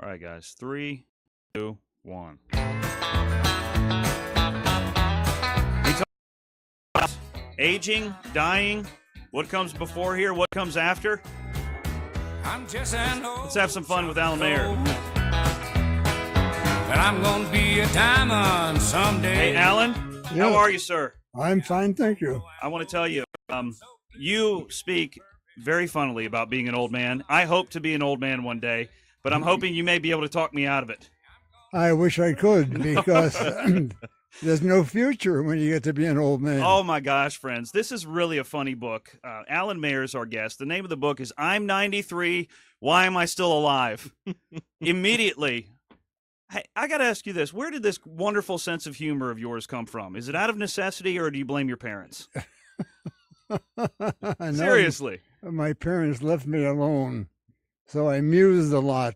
All right, guys. 3, 2, 1. Aging, dying, what comes before here, what comes after? Let's have some fun with Alan Mayer. But I'm gonna be a diamond someday. Hey, Alan, how are you, sir? I'm fine, thank you. I want to tell you, you speak very funnily about being an old man. I hope to be an old man one day, but I'm hoping you may be able to talk me out of it. I wish I could, because there's no future when you get to be an old man. Oh, my gosh, friends. This is really a funny book. Alan Mayer is our guest. The name of the book is I'm 93, Why Am I Still Alive? Immediately, I got to ask you this. Where did this wonderful sense of humor of yours come from? Is it out of necessity, or do you blame your parents? Seriously. My parents left me alone, so I mused a lot.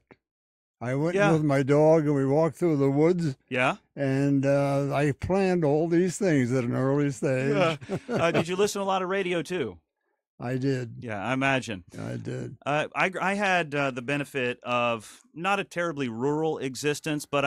I went with my dog, and we walked through the woods. Yeah? And I planned all these things at an early stage. Did you listen to a lot of radio, too? I did. Yeah, I imagine. I did. I had the benefit of not a terribly rural existence, but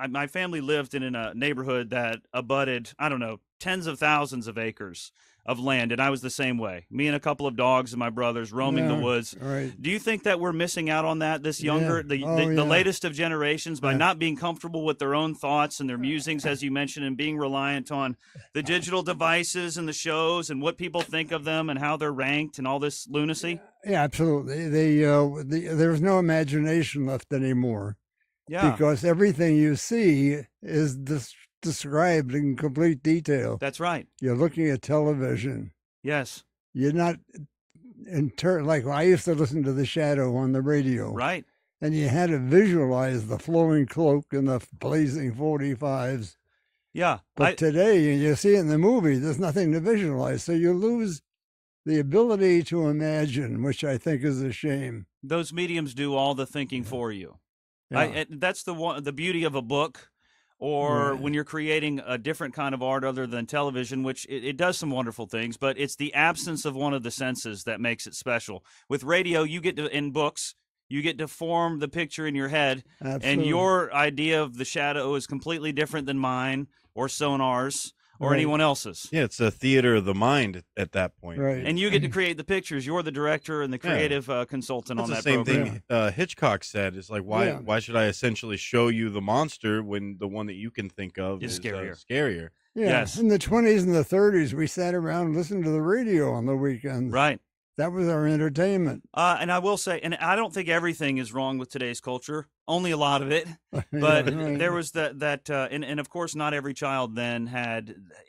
my family lived in a neighborhood that abutted, I don't know, tens of thousands of acres of land, and I was the same way. Me and a couple of dogs and my brothers roaming the woods. Right. Do you think that we're missing out on that, the latest of generations, by not being comfortable with their own thoughts and their musings, as you mentioned, and being reliant on the digital devices and the shows and what people think of them and how they're ranked and all this lunacy? Yeah, absolutely. There's no imagination left anymore. Yeah. Because everything you see is described in complete detail. That's right. You're looking at television. Yes. You're not like I used to listen to The Shadow on the radio. Right. And you had to visualize the flowing cloak and the blazing 45s. Yeah. But today, you see it in the movie, there's nothing to visualize. So you lose the ability to imagine, which I think is a shame. Those mediums do all the thinking for you. Yeah. That's the beauty of a book, or when you're creating a different kind of art other than television, which it does some wonderful things, but it's the absence of one of the senses that makes it special. With radio, in books, you get to form the picture in your head. Absolutely. And your idea of the shadow is completely different than mine or Sonar's or anyone else's. Yeah, it's a theater of the mind at that point. Right. And you get to create the pictures. You're the director and the creative consultant on that program. program. That's the same thing Hitchcock said. It's like, why should I essentially show you the monster when the one that you can think of is scarier? Yeah. Yes. In the 20s and the 30s, we sat around and listened to the radio on the weekends. Right. That was our entertainment. And I will say, and I don't think everything is wrong with today's culture, only a lot of it. But there was and of course, not every child then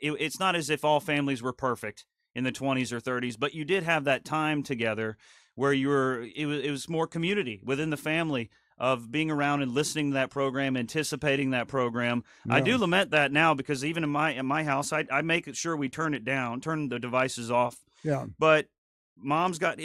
it's not as if all families were perfect in the 20s or 30s, but you did have that time together where it was more community within the family of being around and listening to that program, anticipating that program. Yeah. I do lament that now, because even in my house, I make sure we turn the devices off. Yeah. But Mom's got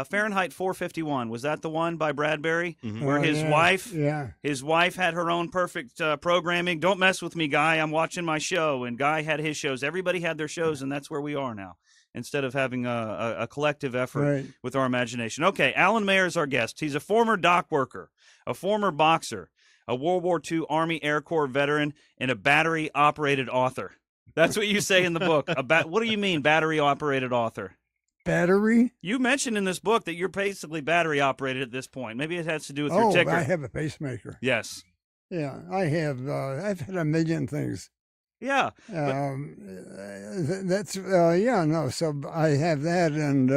Fahrenheit 451. Was that the one by Bradbury, where his wife had her own perfect programming? Don't mess with me, Guy. I'm watching my show, and Guy had his shows. Everybody had their shows, and that's where we are now. Instead of having a collective effort with our imagination. Okay, Alan Mayer is our guest. He's a former dock worker, a former boxer, a World War II Army Air Corps veteran, and a battery-operated author. That's what you say in the book. What do you mean, battery-operated author? Battery? You mentioned in this book that you're basically battery operated at this point. Maybe it has to do with your ticker. I have a pacemaker. Yes. Yeah, I have. I've had a million things. Yeah. So I have that, and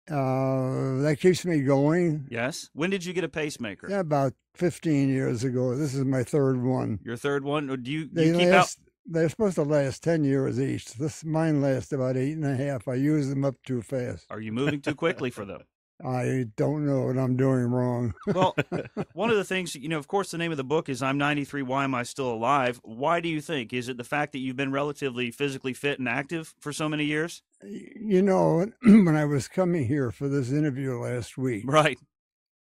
that keeps me going. Yes. When did you get a pacemaker? Yeah, about 15 years ago. This is my third one. Your third one? Or do you They're supposed to last 10 years each. Mine lasts about 8.5. I use them up too fast. Are you moving too quickly for them? I don't know what I'm doing wrong. Well, one of the things, of course, the name of the book is I'm 93, Why Am I Still Alive? Why do you think? Is it the fact that you've been relatively physically fit and active for so many years? When I was coming here for this interview last week, right,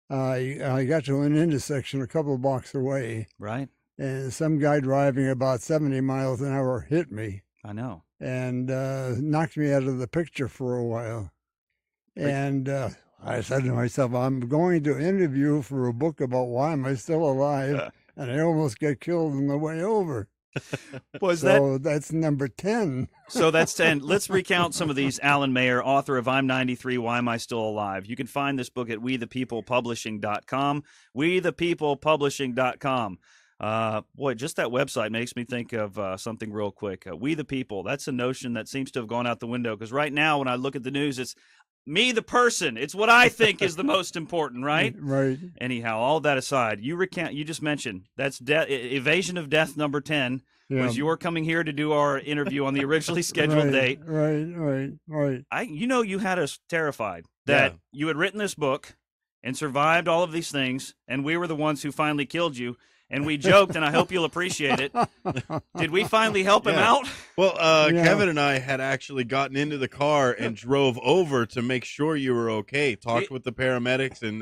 I got to an intersection a couple of blocks away. Right. And some guy driving about 70 miles an hour hit me. I know. And knocked me out of the picture for a while. And I said to myself, I'm going to interview for a book about why am I still alive, and I almost get killed on the way over. That's number 10. So that's 10. Let's recount some of these. Alan Mayer, author of I'm 93, Why Am I Still Alive? You can find this book at wethepeoplepublishing.com. wethepeoplepublishing.com. Boy, just that website makes me think of something real quick. We the People, that's a notion that seems to have gone out the window, because right now when I look at the news, it's me, the person. It's what I think is the most important, right? Right. Anyhow, all that aside, you just mentioned that's evasion of death number 10 was your coming here to do our interview on the originally scheduled date. Right. You had us terrified that you had written this book and survived all of these things, and we were the ones who finally killed you. And we joked, and I hope you'll appreciate it. Did we finally help him out? Well, Kevin and I had actually gotten into the car and drove over to make sure you were okay. Talked with the paramedics and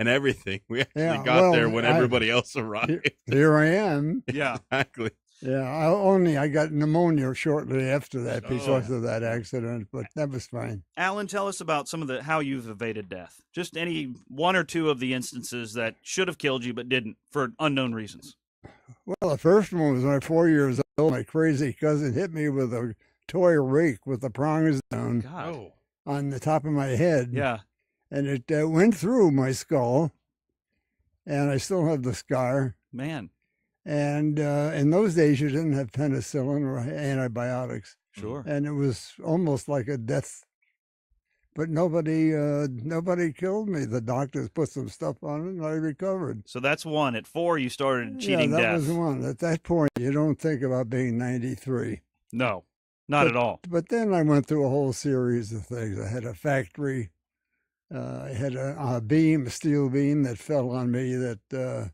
everything. We actually got there when everybody else arrived. Here I am. Yeah, exactly. Yeah, I got pneumonia shortly after that because of that accident, but that was fine. Alan, tell us about how you've evaded death. Just any one or two of the instances that should have killed you but didn't for unknown reasons. Well, the first one was when I was 4 years old. My crazy cousin hit me with a toy rake with the prongs down on the top of my head. Yeah. And it went through my skull, and I still have the scar. Man. And in those days, you didn't have penicillin or antibiotics. Sure. And it was almost like a death. But nobody killed me. The doctors put some stuff on it, and I recovered. So that's one. At 4, you started cheating death. Yeah, that was one. At that point, you don't think about being 93. No, not at all. But then I went through a whole series of things. I had a factory. I had a steel beam that fell on me that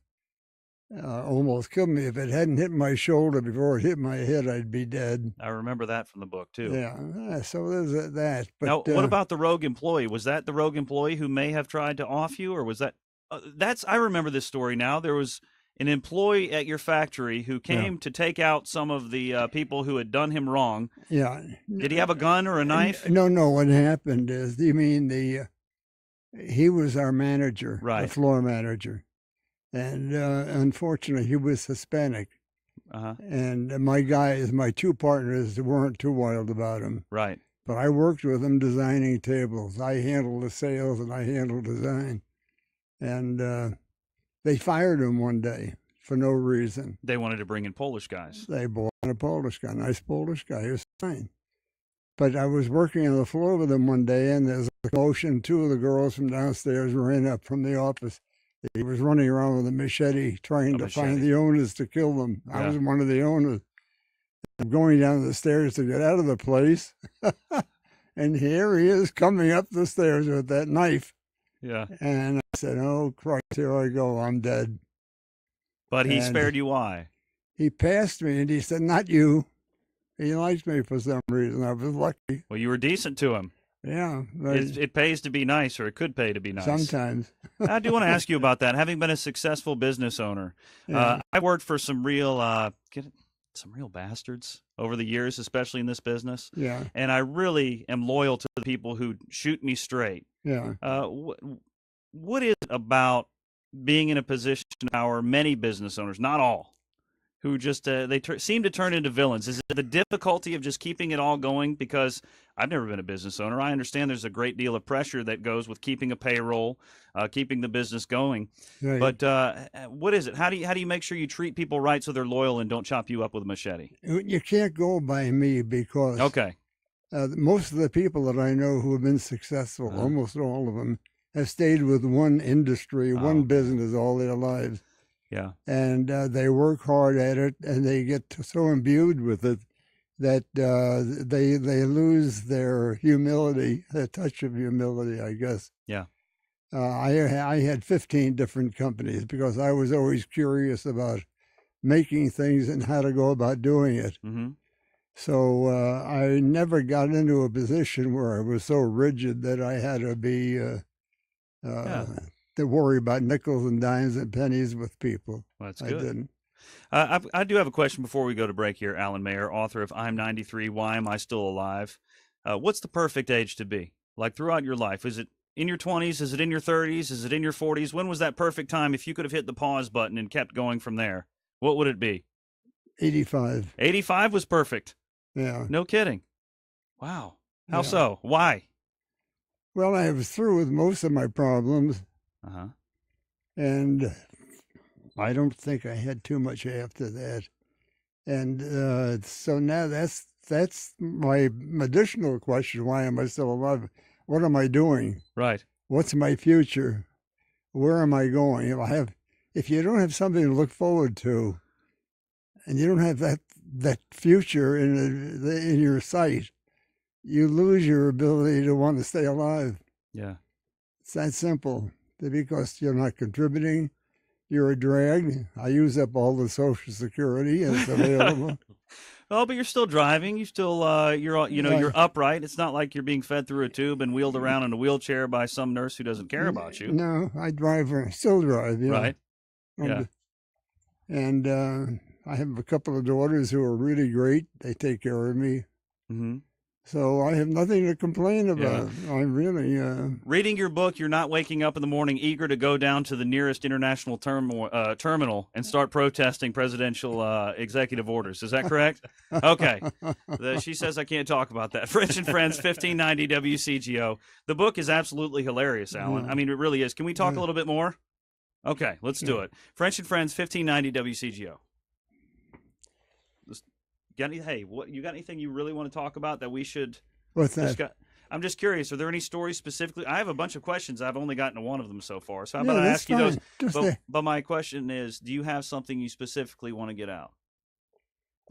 almost killed me. If it hadn't hit my shoulder before it hit my head, I'd be dead. I remember that from the book, too. Yeah, so there's that. But, now, what about the rogue employee? Was that the rogue employee who may have tried to off you, or was that... I remember this story now. There was an employee at your factory who came to take out some of the people who had done him wrong. Yeah. Did he have a gun or a knife? No. What happened is, you mean he was our manager, the floor manager. And unfortunately, he was Hispanic. And my two partners weren't too wild about him. Right. But I worked with him designing tables. I handled the sales and I handled design. And they fired him one day for no reason. They wanted to bring in Polish guys. They brought in a Polish guy, nice Polish guy. He was fine. But I was working on the floor with him one day, and there's a commotion. Two of the girls from downstairs ran up from the office. He was running around with a machete trying to find the owners to kill them. I was one of the owners. I'm going down the stairs to get out of the place. And here he is coming up the stairs with that knife. Yeah. And I said, oh, Christ, here I go. I'm dead. But he spared you. Why? He passed me and he said, not you. He liked me for some reason. I was lucky. Well, you were decent to him. Yeah. It pays to be nice, or it could pay to be nice. Sometimes. I do want to ask you about that. Having been a successful business owner, I worked for some real bastards over the years, especially in this business. Yeah. And I really am loyal to the people who shoot me straight. Yeah. What is it about being in a position of power, many business owners, not all, who just seem to turn into villains? Is it the difficulty of just keeping it all going? Because I've never been a business owner. I understand there's a great deal of pressure that goes with keeping a payroll, keeping the business going. Right. But what is it? How do you make sure you treat people right so they're loyal and don't chop you up with a machete? You can't go by me because most of the people that I know who have been successful, almost all of them, have stayed with one industry, one business all their lives. Yeah. And they work hard at it, and they get so imbued with it that they lose their humility, their touch of humility, I guess. Yeah. I had 15 different companies because I was always curious about making things and how to go about doing it. Mm-hmm. So I never got into a position where I was so rigid that I had to be to worry about nickels and dimes and pennies with people. Well, that's good. I didn't. I do have a question before we go to break here. Alan Mayer, author of I'm 93, Why Am I Still Alive? What's the perfect age to be? Like throughout your life, is it in your 20s? Is it in your 30s? Is it in your 40s? When was that perfect time? If you could have hit the pause button and kept going from there, what would it be? 85. 85 was perfect. Yeah. No kidding. Wow. How so? Why? Well, I was through with most of my problems. Uh-huh. And I don't think I had too much after that. And so now that's my additional question. Why am I still alive? What am I doing? Right. What's my future? Where am I going? If you don't have something to look forward to, and you don't have that future in your sight, you lose your ability to want to stay alive. Yeah. It's that simple. Because you're not contributing, you're a drag. I use up all the Social Security that's available. Oh, but you're still driving. You still, you're upright. It's not like you're being fed through a tube and wheeled around in a wheelchair by some nurse who doesn't care about you. No, I still drive. Yeah. Right. Yeah. And I have a couple of daughters who are really great. They take care of me. Mm-hmm. So I have nothing to complain about. Yeah. I really... Reading your book, you're not waking up in the morning eager to go down to the nearest international terminal and start protesting presidential executive orders. Is that correct? Okay. She says I can't talk about that. French and Friends, 1590 WCGO. The book is absolutely hilarious, Alan. Yeah. I mean, it really is. Can we talk a little bit more? Okay, let's do it. French and Friends, 1590 WCGO. You got anything you really want to talk about that we should? What's that? I'm just curious. Are there any stories specifically? I have a bunch of questions. I've only gotten to one of them so far. So how about I ask you those? But my question is, do you have something you specifically want to get out?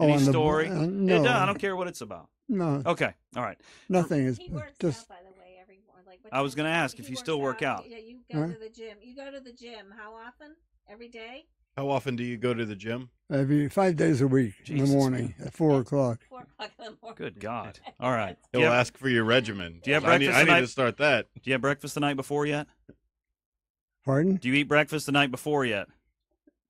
Any story? No. I don't care what it's about. No. Okay. All right. Nothing is. He works out, by the way, I was going to ask if you still work out. Yeah, you go to the gym. You go to the gym. How often? Every day? How often do you go to the gym? Every 5 days a week in the morning at 4 o'clock. 4 o'clock in the morning. Good God. All right. He'll ask for your regimen. Do you have breakfast I need to start that. Do you have breakfast the night before yet? Pardon? Do you eat breakfast the night before yet?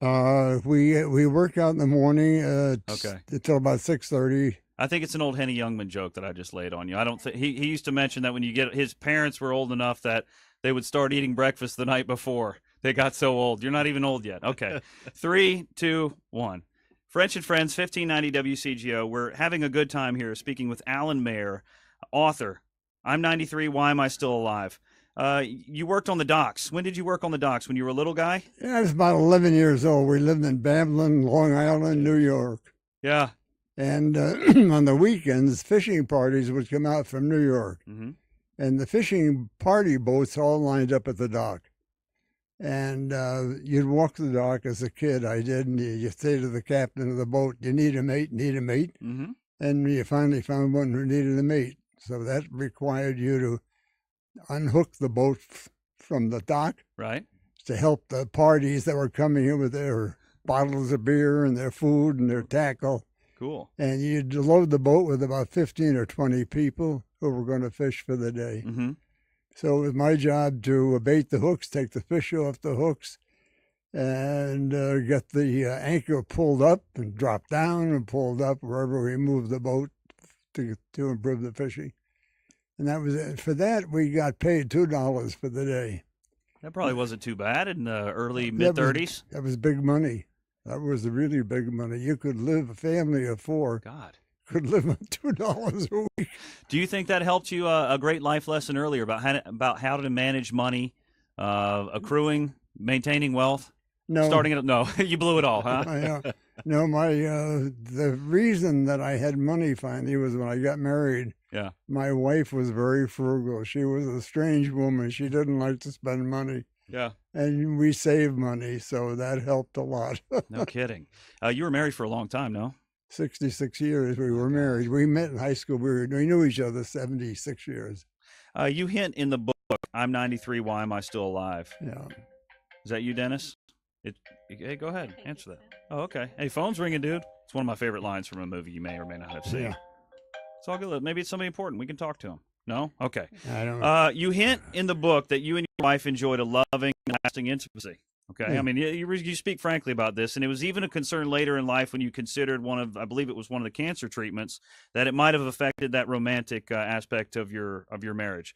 We work out in the morning until about 6:30. I think it's an old Henny Youngman joke that I just laid on you. I don't think he used to mention that when his parents were old enough that they would start eating breakfast the night before. They got so old. You're not even old yet. Okay. 3, 2, 1. French and Friends, 1590 WCGO. We're having a good time here speaking with Alan Mayer, author. I'm 93. Why am I still alive? You worked on the docks. When did you work on the docks? When you were a little guy? Yeah, I was about 11 years old. We lived in Babylon, Long Island, New York. Yeah. And on the weekends, fishing parties would come out from New York. Mm-hmm. And the fishing party boats all lined up at the dock. And you'd walk the dock as a kid. I did, and you say to the captain of the boat, "You need a mate, need a mate." Mm-hmm. And you finally found one who needed a mate. So that required you to unhook the boat from the dock, right, to help the parties that were coming in with their bottles of beer and their food and their tackle. Cool. And you'd load the boat with about 15 or 20 people who were going to fish for the day. Mm-hmm. So it was my job to bait the hooks, take the fish off the hooks, and get the anchor pulled up and dropped down and pulled up wherever we moved the boat to improve the fishing. And that was it. For that, we got paid $2 for the day. That probably wasn't too bad in the early, mid-30s. That was big money. That was really big money. You could live, a family of 4. God. Could live on $2 a week. Do you think that helped you a great life lesson earlier about how to manage money, accruing, maintaining wealth? No. Starting it? No, you blew it all, huh? No, the reason that I had money finally was when I got married. Yeah. My wife was very frugal. She was a strange woman. She didn't like to spend money. Yeah. And we saved money, so that helped a lot. No kidding. You were married for a long time, no? 66 years we were married. We met in high school. We knew each other 76 years. You hint in the book, I'm 93, why am I still alive? Yeah. Is that you, Dennis? Hey, go ahead. Answer that. Oh, okay. Hey, phone's ringing, dude. It's one of my favorite lines from a movie you may or may not have seen. Yeah. It's all good. Maybe it's somebody important. We can talk to him. No? Okay. I don't know. You hint in the book that you and your wife enjoyed a loving, lasting intimacy. Okay. Yeah. I mean, you speak frankly about this, and it was even a concern later in life when you considered I believe it was one of the cancer treatments, that it might have affected that romantic aspect of your marriage.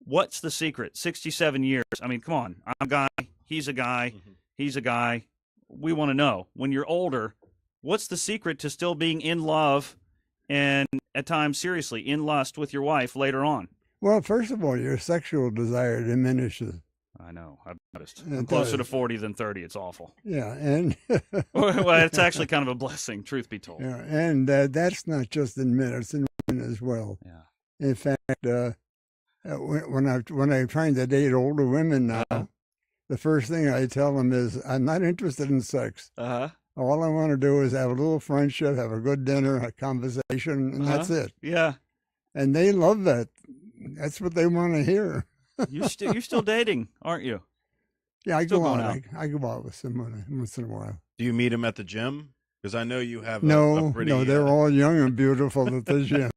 What's the secret? 67 years. I mean, come on. I'm a guy. He's a guy. He's a guy. We want to know, when you're older, what's the secret to still being in love and at times seriously in lust with your wife later on? Well, first of all, your sexual desire diminishes. I know. I've noticed. I'm closer to 40 than 30. It's awful. Yeah, and well, it's actually kind of a blessing, truth be told. Yeah, and that's not just in men; it's in women as well. Yeah. In fact, when I'm trying to date older women now, the first thing I tell them is, I'm not interested in sex. All I want to do is have a little friendship, have a good dinner, a conversation, and that's it. Yeah. And they love that. That's what they want to hear. You're still dating, aren't you? Yeah, I go out. I go out with someone once in a while. Do you meet them at the gym? Because I know you have no, a pretty... No, they're all young and beautiful at the gym.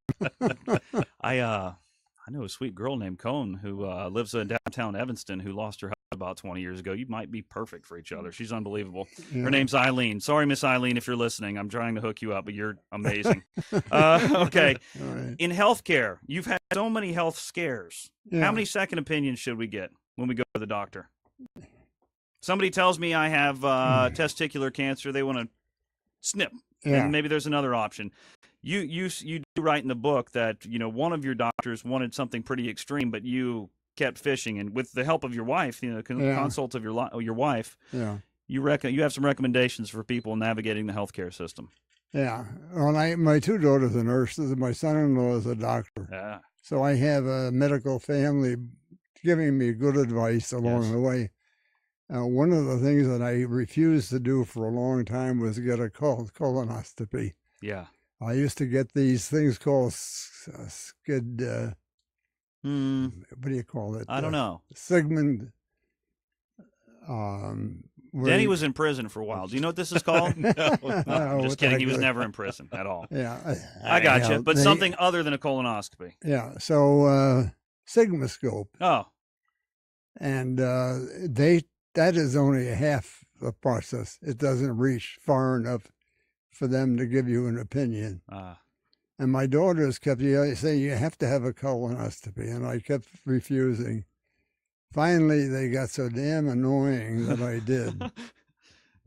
I know a sweet girl named Cone who lives in downtown Evanston who lost her husband about 20 years ago. You might be perfect for each other. She's unbelievable. Yeah. Her name's Eileen. Sorry, Miss Eileen, if you're listening. I'm trying to hook you up, but you're amazing. Okay. Right. In healthcare, you've had so many health scares. Yeah. How many second opinions should we get when we go to the doctor? Somebody tells me I have testicular cancer. They want to snip. Yeah. And maybe there's another option. You do write in the book that, one of your doctors wanted something pretty extreme, but you kept fishing, and with the help of your wife, consult of your wife, you have some recommendations for people navigating the healthcare system. Yeah. Well, my two daughters are nurses, and my son-in-law is a doctor. Yeah. So I have a medical family giving me good advice along the way. One of the things that I refused to do for a long time was get a colonoscopy. Yeah. I used to get these things called skid. What do you call it? I don't know. Sigmund. Denny was in prison for a while. Do you know what this is called? No, I'm just kidding. He was never in prison at all. Yeah. I got you. But something other than a colonoscopy. Yeah. So sigmascope. Oh. And that is only half the process. It doesn't reach far enough for them to give you an opinion. And my daughters kept saying, you have to have a colonoscopy, and I kept refusing. Finally, they got so damn annoying that I did.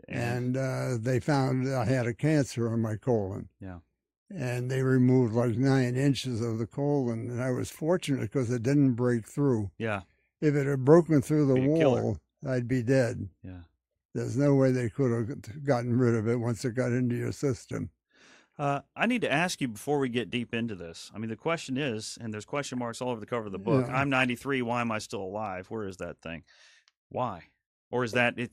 And they found I had a cancer on my colon. Yeah. And they removed like 9 inches of the colon, and I was fortunate because it didn't break through. Yeah. If it had broken through the wall, I'd be dead. Yeah. There's no way they could have gotten rid of it once it got into your system. I need to ask you before we get deep into this. I mean, the question is, and there's question marks all over the cover of the book, I'm 93, why am I still alive? Where is that thing? Why? Or is that it?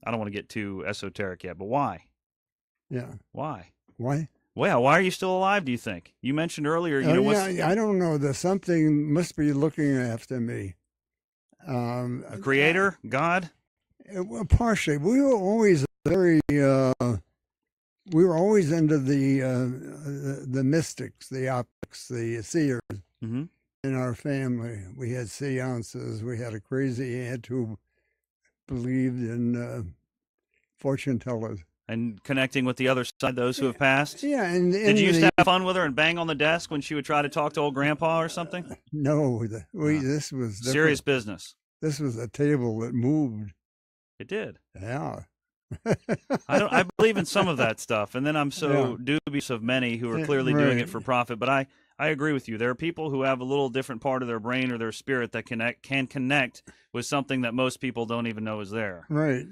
I don't want to get too esoteric yet, but why? Yeah. Why? Why? Well, why are you still alive, do you think? You mentioned earlier, I don't know. There's something must be looking after me. A creator? God? Well, partially. We were always we were always into the mystics, the optics, the seers in our family. We had seances. We had a crazy aunt who believed in fortune tellers. And connecting with the other side, those who have passed? Yeah. Did you used to have fun with her and bang on the desk when she would try to talk to old grandpa or something? No. This was different. Serious business. This was a table that moved. It did. Yeah. I believe in some of that stuff, and then I'm so dubious of many who are clearly doing it for profit. But I agree with you. There are people who have a little different part of their brain or their spirit that can connect with something that most people don't even know is there. Right.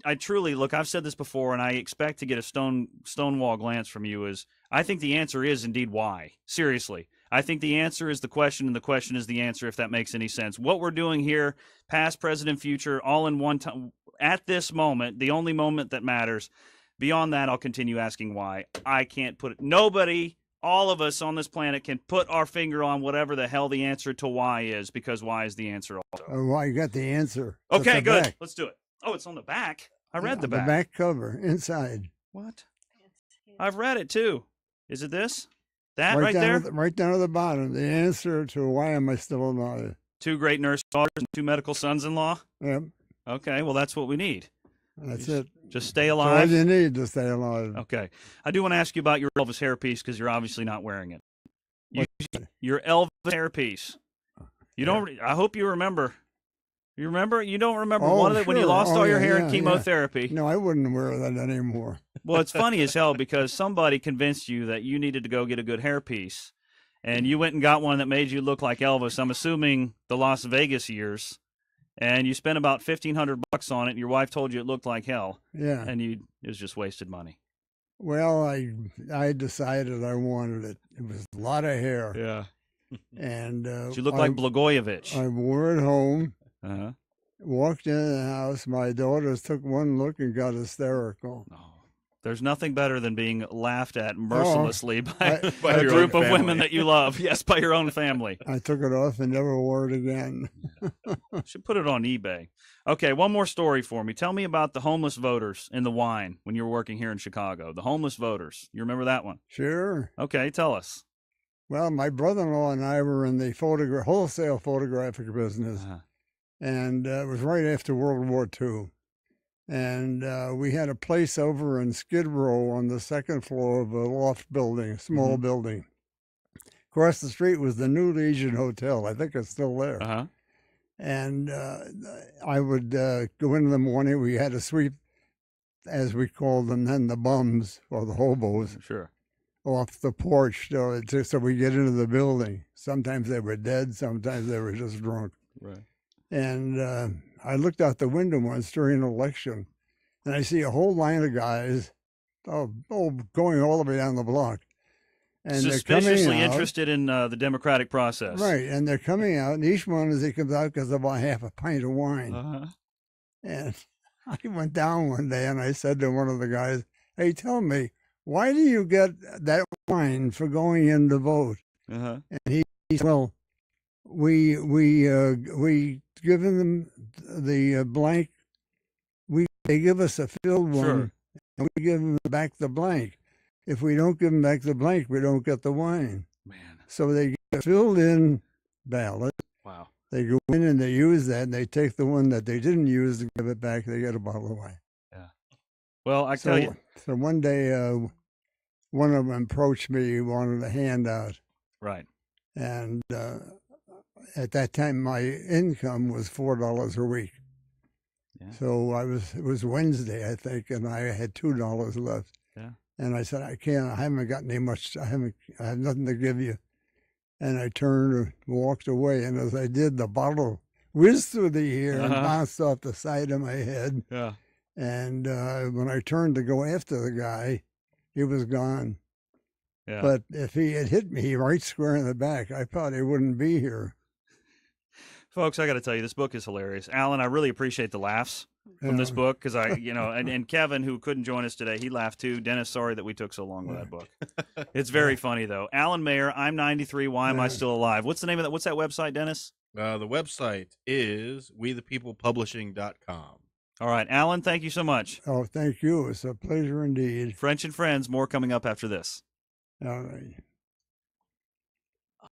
I truly look. I've said this before, and I expect to get a stonewall glance from you. Is I think the answer is indeed why. Seriously. I think the answer is the question, and the question is the answer, if that makes any sense. What we're doing here, past, present, and future, all in one time, at this moment, the only moment that matters. Beyond that, I'll continue asking why. I can't put it. Nobody, all of us on this planet can put our finger on whatever the hell the answer to why is, because why is the answer also. Oh, well, you got the answer. Okay, good. Back. Let's do it. Oh, it's on the back. I read the back. The back cover, inside. What? I've read it, too. Is it this? That right there? Right down at the bottom. The answer to why am I still alive? 2 great nurse daughters and 2 medical sons-in-law? Yep. Okay, well, that's what we need. That's it. Just stay alive. That's all you need to stay alive. Okay. I do want to ask you about your Elvis hairpiece because you're obviously not wearing it. Your Elvis hairpiece. You don't. I hope you remember. You remember? You don't remember Oh, one of the, when you sure. lost all your hair in yeah. chemotherapy? No, I wouldn't wear that anymore. Well, it's funny as hell because somebody convinced you that you needed to go get a good hairpiece, and you went and got one that made you look like Elvis. I'm assuming the Las Vegas years, and you spent about $1,500 on it. And your wife told you it looked like hell. Yeah. And it was just wasted money. Well, I decided I wanted it. It was a lot of hair. Yeah. And you looked like Blagojevich. I wore it home. Uh-huh. Walked into the house. My daughters took one look and got hysterical. Oh, there's nothing better than being laughed at mercilessly by a group of women that you love. Yes, by your own family. I took it off and never wore it again. Should put it on eBay. Okay, one more story for me. Tell me about the homeless voters in the wine when you were working here in Chicago. The homeless voters. You remember that one? Sure. Okay, tell us. Well, my brother-in-law and I were in the wholesale photographic business. Uh-huh. And it was right after World War II. And we had a place over in Skid Row on the second floor of a loft building, a small building. Across the street was the New Legion Hotel. I think it's still there. Uh-huh. And I would go in the morning. We had to sweep, as we called them then, the bums or the hobos. Sure. Off the porch so we get into the building. Sometimes they were dead. Sometimes they were just drunk. Right. And I looked out the window once during an election, and I see a whole line of guys, going all the way down the block. And suspiciously interested in the democratic process. Right, and they're coming out, and each one as he comes out gets about half a pint of wine. Uh-huh. And I went down one day, and I said to one of the guys, "Hey, tell me, why do you get that wine for going in to vote?" Uh-huh. And he said, "Well, we given them the blank. They give us a filled one, sure. and we give them back the blank. If we don't give them back the blank, we don't get the wine." Man. So they get a filled-in ballot. Wow. They go in and they use that, and they take the one that they didn't use and give it back. They get a bottle of wine. Yeah. Well, I tell you. So one day, one of them approached me. He wanted a handout. Right. And at that time, my income was $4 a week. Yeah. So it was Wednesday, I think, and I had $2 left. Yeah. And I said, I haven't got any much, I have nothing to give you. And I turned and walked away. And as I did, the bottle whizzed through the air and bounced off the side of my head. Yeah. And when I turned to go after the guy, he was gone. Yeah. But if he had hit me right square in the back, I probably wouldn't be here. Folks, I got to tell you, this book is hilarious. Alan, I really appreciate the laughs from this book because and Kevin, who couldn't join us today, he laughed too. Dennis, sorry that we took so long with that book. It's very funny, though. Alan Mayer, I'm 93. Why am I still alive? What's the name of that? What's that website, Dennis? The website is wethepeoplepublishing.com. All right. Alan, thank you so much. Oh, thank you. It's a pleasure indeed. French and Friends, more coming up after this. All right.